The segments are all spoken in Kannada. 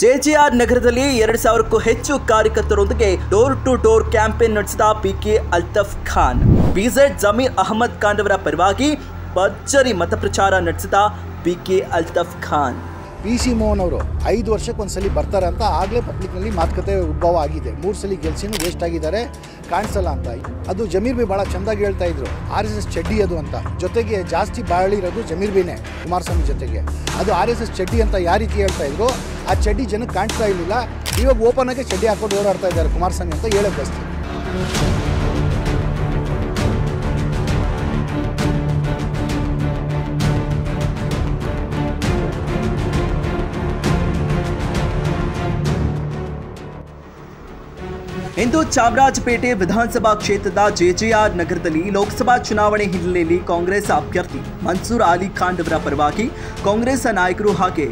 ಜೆಜೆಆರ್ ನಗರದಲ್ಲಿ 2000ಕ್ಕೂ ಹೆಚ್ಚು ಕಾರ್ಯಕರ್ತರೊಂದಿಗೆ ಡೋರ್ ಟು ಡೋರ್ ಕ್ಯಾಂಪೇನ್ ನಡೆಸಿದ ಪಿಕೆ ಅಲ್ತಾಫ್ ಖಾನ್. ಬಿಜೆಡ್ ಜಮೀರ್ ಅಹಮದ್ ಖಾನ್ ಅವರ ಪರವಾಗಿ ಭರ್ಜರಿ ಮತಪ್ರಚಾರ ನಡೆಸಿದ ಪಿಕೆ ಅಲ್ತಾಫ್ ಖಾನ್. PC ಮೋಹನ್ ಅವರು 5 ವರ್ಷಕ್ಕೊಂದ್ಸಲಿ ಬರ್ತಾರೆ ಅಂತ ಆಗಲೇ ಪಬ್ಲಿಕ್ನಲ್ಲಿ ಮಾತುಕತೆ ಉದ್ಭವ ಆಗಿದೆ. 3 ಸಲ ಗೆಲ್ಸಿನೂ ವೇಸ್ಟ್ ಆಗಿದ್ದಾರೆ, ಕಾಣಿಸಲ್ಲ ಅಂತ. ಅದು ಜಮೀರ್ ಬಿ ಭಾಳ ಚೆಂದಾಗಿ ಹೇಳ್ತಾ ಇದ್ರು, RSS ಚಡ್ಡಿ ಅದು ಅಂತ. ಜೊತೆಗೆ ಜಾಸ್ತಿ ಬಾಳಿರೋದು ಜಮೀರ್ ಬಿನೇ ಕುಮಾರಸ್ವಾಮಿ ಜೊತೆಗೆ. ಅದು RSS ಚಡ್ಡಿ ಅಂತ ಯಾವ ರೀತಿ ಹೇಳ್ತಾ ಇದ್ರು, ಆ ಚಡ್ಡಿ ಜನಕ್ಕೆ ಕಾಣಿಸ್ತಾ ಇರಲಿಲ್ಲ. ಇವಾಗ ಓಪನ್ ಆಗಿ ಚಡ್ಡಿ ಹಾಕೊಂಡು ಓಡಾಡ್ತಾ ಇದ್ದಾರೆ ಕುಮಾರಸ್ವಾಮಿ ಅಂತ ಹೇಳಕ್ಕೆ ಬಸ್ತೀವಿ. ಇಂದು ಚಾಮರಾಜಪೇಟೆ ವಿಧಾನಸಭಾ ಕ್ಷೇತ್ರದ ಜೆಜೆಆರ್ ನಗರದಲ್ಲಿ ಲೋಕಸಭಾ ಚುನಾವಣೆ ಹಿನ್ನೆಲೆಯಲ್ಲಿ ಕಾಂಗ್ರೆಸ್ ಅಭ್ಯರ್ಥಿ ಮನ್ಸೂರ್ ಅಲಿ ಖಾನ್ ಅವರ ಪರವಾಗಿ ಕಾಂಗ್ರೆಸ್ ನಾಯಕರು ಹಾಗೆ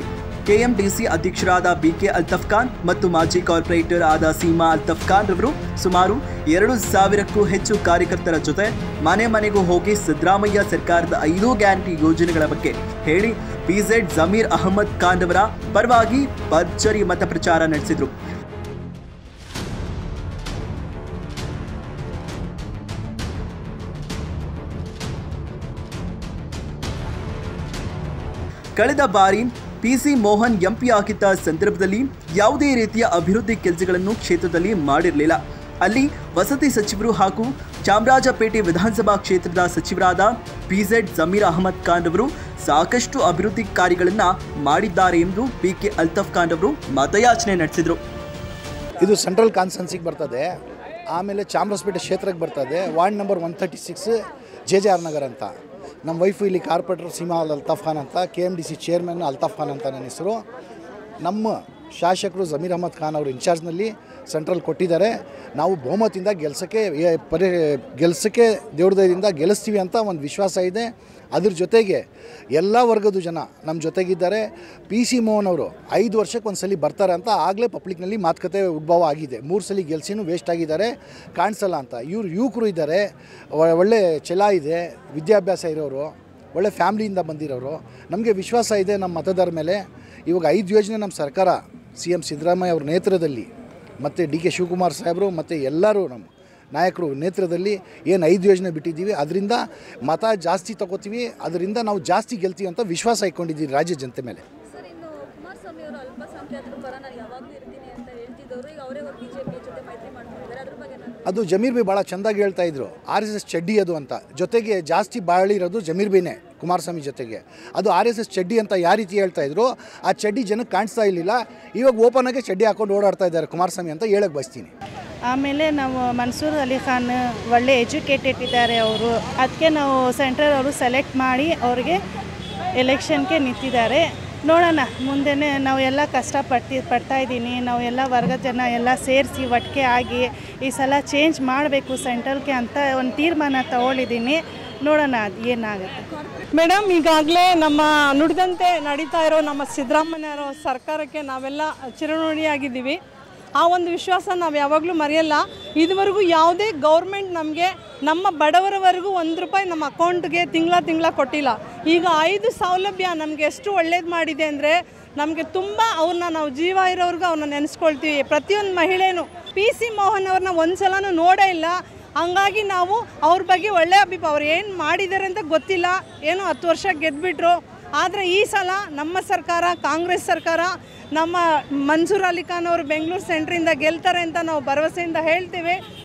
ಕೆಎಂಡಿಸಿ ಅಧ್ಯಕ್ಷರಾದ ಬಿಕೆ ಅಲ್ತಾಫ್ ಖಾನ್ ಮತ್ತು ಮಾಜಿ ಕಾರ್ಪೊರೇಟರ್ ಆದ ಸೀಮಾ ಅಲ್ತಾಫ್ ಖಾನ್ ಅವರು ಸುಮಾರು 2000ಕ್ಕೂ ಹೆಚ್ಚು ಕಾರ್ಯಕರ್ತರ ಜೊತೆ ಮನೆ ಮನೆಗೂ ಹೋಗಿ ಸಿದ್ದರಾಮಯ್ಯ ಸರ್ಕಾರದ 5 ಗ್ಯಾರಂಟಿ ಯೋಜನೆಗಳ ಬಗ್ಗೆ ಹೇಳಿ ಬಿಜೆಡ್ ಜಮೀರ್ ಅಹಮದ್ ಖಾನ್ ಅವರ ಪರವಾಗಿ ಭರ್ಜರಿ ಮತ ಪ್ರಚಾರ ನಡೆಸಿದರು. ಕಳೆದ ಬಾರಿ PC ಮೋಹನ್ MP ಆಗಿದ್ದ ಸಂದರ್ಭದಲ್ಲಿ ಯಾವುದೇ ರೀತಿಯ ಅಭಿವೃದ್ಧಿ ಕೆಲಸಗಳನ್ನು ಕ್ಷೇತ್ರದಲ್ಲಿ ಮಾಡಿರಲಿಲ್ಲ. ಅಲ್ಲಿ ವಸತಿ ಸಚಿವರು ಹಾಗೂ ಚಾಮರಾಜಪೇಟೆ ವಿಧಾನಸಭಾ ಕ್ಷೇತ್ರದ ಸಚಿವರಾದ ಬಿಜೆಡ್ ಜಮೀರ್ ಅಹಮದ್ ಖಾನ್ ಅವರು ಸಾಕಷ್ಟು ಅಭಿವೃದ್ಧಿ ಕಾರ್ಯಗಳನ್ನು ಮಾಡಿದ್ದಾರೆ ಎಂದು ಪಿಕೆ ಅಲ್ತಾಫ್ ಖಾನ್ ಅವರು ಮತಯಾಚನೆ ನಡೆಸಿದರು. ಇದು ಸೆಂಟ್ರಲ್ ಕಾನ್ಸ್ಟೆನ್ಸಿಗೆ ಬರ್ತದೆ, ಆಮೇಲೆ ಚಾಮರಾಜಪೇಟೆ ಕ್ಷೇತ್ರಕ್ಕೆ ಬರ್ತದೆ. ವಾರ್ಡ್ ನಂಬರ್ 136 ಜೆಜೆಆರ್ ನಗರ ಅಂತ. ನಮ್ಮ ವೈಫು ಇಲ್ಲಿ ಕಾರ್ಪೊರೇಟರ್ ಸೀಮಾ ಅಲ್ತಾಫ್ ಖಾನ್ ಅಂತ, KMDC ಚೇರ್ಮನ್ ಅಲ್ತಾಫ್ ಖಾನ್ ಅಂತ ನನ್ನ ಹೆಸರು. ನಮ್ಮ ಶಾಸಕರು ಜಮೀರ್ ಅಹಮದ್ ಖಾನ್ ಅವರು ಇನ್ಚಾರ್ಜ್ನಲ್ಲಿ ಸೆಂಟ್ರಲ್ ಕೊಟ್ಟಿದ್ದಾರೆ. ನಾವು ಬಹುಮತದಿಂದ ಗೆಲ್ಸಕ್ಕೆ ದೇವ್ರ ದಯದಿಂದ ಗೆಲ್ಲಿಸ್ತೀವಿ ಅಂತ ಒಂದು ವಿಶ್ವಾಸ ಇದೆ. ಅದ್ರ ಜೊತೆಗೆ ಎಲ್ಲ ವರ್ಗದ ಜನ ನಮ್ಮ ಜೊತೆಗಿದ್ದಾರೆ. PC ಮೋಹನ್ ಅವರು 5 ವರ್ಷಕ್ಕೊಂದ್ಸಲಿ ಬರ್ತಾರೆ ಅಂತ ಆಗಲೇ ಪಬ್ಲಿಕ್ನಲ್ಲಿ ಮಾತುಕತೆ ಉದ್ಭವ ಆಗಿದೆ. 3 ಸಲ ಗೆಲ್ಸಿನೂ ವೇಸ್ಟ್ ಆಗಿದ್ದಾರೆ, ಕಾಣಿಸಲ್ಲ ಅಂತ. ಇವರು ಯುವಕರು ಇದ್ದಾರೆ, ಒಳ್ಳೆ ಛಲ ಇದೆ, ವಿದ್ಯಾಭ್ಯಾಸ ಇರೋರು, ಒಳ್ಳೆ ಫ್ಯಾಮ್ಲಿಯಿಂದ ಬಂದಿರೋರು. ನಮಗೆ ವಿಶ್ವಾಸ ಇದೆ ನಮ್ಮ ಮತದಾರ ಮೇಲೆ. ಇವಾಗ 5 ಯೋಜನೆ ನಮ್ಮ ಸರ್ಕಾರ CM ಸಿದ್ದರಾಮಯ್ಯ ಅವ್ರ ನೇತೃತ್ವದಲ್ಲಿ ಮತ್ತು DK ಶಿವಕುಮಾರ್ ಸಾಹೇಬರು ಮತ್ತು ಎಲ್ಲರೂ ನಮ್ಮ ನಾಯಕರು ನೇತೃತ್ವದಲ್ಲಿ ಏನು 5 ಯೋಜನೆ ಬಿಟ್ಟಿದ್ದೀವಿ, ಅದರಿಂದ ಮತ ಜಾಸ್ತಿ ತಗೋತೀವಿ, ಅದರಿಂದ ನಾವು ಜಾಸ್ತಿ ಗೆಲ್ತೀವಿ ಅಂತ ವಿಶ್ವಾಸ ಇಟ್ಕೊಂಡಿದ್ದೀವಿ ರಾಜ್ಯ ಜನತೆ ಮೇಲೆ. ಅದು ಜಮೀರ್ ಬಿ ಭಾಳ ಚೆಂದಾಗಿ ಹೇಳ್ತಾ ಇದ್ರು, RSS ಚಡ್ಡಿ ಅದು ಅಂತ. ಜೊತೆಗೆ ಜಾಸ್ತಿ ಬಾಳಿರೋದು ಜಮೀರ್ ಬಿನೇ ಕುಮಾರಸ್ವಾಮಿ ಜೊತೆಗೆ. ಅದು RSS ಚಡ್ಡಿ ಅಂತ ಯಾವ ರೀತಿ ಹೇಳ್ತಾ ಇದ್ರು, ಆ ಚಡ್ಡಿ ಜನಕ್ಕೆ ಕಾಣಿಸ್ತಾ ಇರಲಿಲ್ಲ. ಇವಾಗ ಓಪನ್ ಆಗಿ ಚಡ್ಡಿ ಹಾಕೊಂಡು ಓಡಾಡ್ತಾ ಇದ್ದಾರೆ ಕುಮಾರಸ್ವಾಮಿ ಅಂತ ಹೇಳಕ್ಕೆ ಬಯಸ್ತೀನಿ. ಆಮೇಲೆ ನಾವು ಮನ್ಸೂರ್ ಅಲಿ ಖಾನ್ ಒಳ್ಳೆ ಎಜುಕೇಟೆಡ್ ಇದ್ದಾರೆ ಅವರು, ಅದಕ್ಕೆ ನಾವು ಸೆಂಟ್ರಲ್ ಅವರು ಸೆಲೆಕ್ಟ್ ಮಾಡಿ ಅವ್ರಿಗೆ ಎಲೆಕ್ಷನ್ಗೆ ನಿಂತಿದ್ದಾರೆ. ನೋಡೋಣ, ಮುಂದೆ ನಾವು ಎಲ್ಲ ಪಡ್ತಾ ಇದ್ದೀನಿ. ನಾವು ಎಲ್ಲ ವರ್ಗದ ಜನ ಎಲ್ಲ ಸೇರಿಸಿ ಒಟ್ಟಿಗೆ ಆಗಿ ಈ ಸಲ ಚೇಂಜ್ ಮಾಡಬೇಕು ಸೆಂಟ್ರಲ್ಗೆ ಅಂತ ಒಂದು ತೀರ್ಮಾನ ತಗೊಳ್ಳಿದ್ದೀನಿ. ನೋಡೋಣ ಅದು ಏನಾಗುತ್ತೆ. ಮೇಡಮ್, ಈಗಾಗಲೇ ನಮ್ಮ ನುಡಿದಂತೆ ನಡೀತಾ ಇರೋ ನಮ್ಮ ಸಿದ್ದರಾಮಯ್ಯರ ಸರ್ಕಾರಕ್ಕೆ ನಾವೆಲ್ಲ ಚಿರಋಣಿಯಾಗಿದ್ದೀವಿ. ಆ ಒಂದು ವಿಶ್ವಾಸ ನಾವು ಯಾವಾಗಲೂ ಮರೆಯಲ್ಲ. ಇದುವರೆಗೂ ಯಾವುದೇ ಗೌರ್ಮೆಂಟ್ ನಮಗೆ ನಮ್ಮ ಬಡವರವರೆಗೂ ₹1 ನಮ್ಮ ಅಕೌಂಟ್ಗೆ ತಿಂಗಳ ಕೊಟ್ಟಿಲ್ಲ. ಈಗ 5 ಸೌಲಭ್ಯ ನಮಗೆ ಎಷ್ಟು ಒಳ್ಳೇದು ಮಾಡಿದೆ ಅಂದರೆ ನಮಗೆ ತುಂಬ ಅವ್ರನ್ನ ನಾವು ಜೀವ ಇರೋರ್ಗೂ ಅವ್ರನ್ನ ನೆನೆಸ್ಕೊಳ್ತೀವಿ. ಪ್ರತಿಯೊಂದು ಮಹಿಳೆಯೂ PC ಮೋಹನ್ ಅವ್ರನ್ನ ಒಂದು ಸಲನೂ ನೋಡೇ ಇಲ್ಲ. ಹಂಗಾಗಿ ನಾವು ಅವ್ರ ಬಗ್ಗೆ ಒಳ್ಳೆ ಅಭಿಪ್ರಾಯ, ಅವ್ರು ಏನು ಮಾಡಿದ್ದಾರೆ ಅಂತ ಗೊತ್ತಿಲ್ಲ, ಏನೋ 10 ವರ್ಷ ಗೆದ್ದುಬಿಟ್ರು. ಆದರೆ ಈ ಸಲ ನಮ್ಮ ಸರ್ಕಾರ, ಕಾಂಗ್ರೆಸ್ ಸರ್ಕಾರ, ನಮ್ಮ ಮನ್ಸೂರ್ ಅಲಿ ಖಾನ್ ಅವರು ಬೆಂಗಳೂರು ಸೆಂಟ್ರಿಂದ ಗೆಲ್ತಾರೆ ಅಂತ ನಾವು ಭರವಸೆಯಿಂದ ಹೇಳ್ತೇವೆ.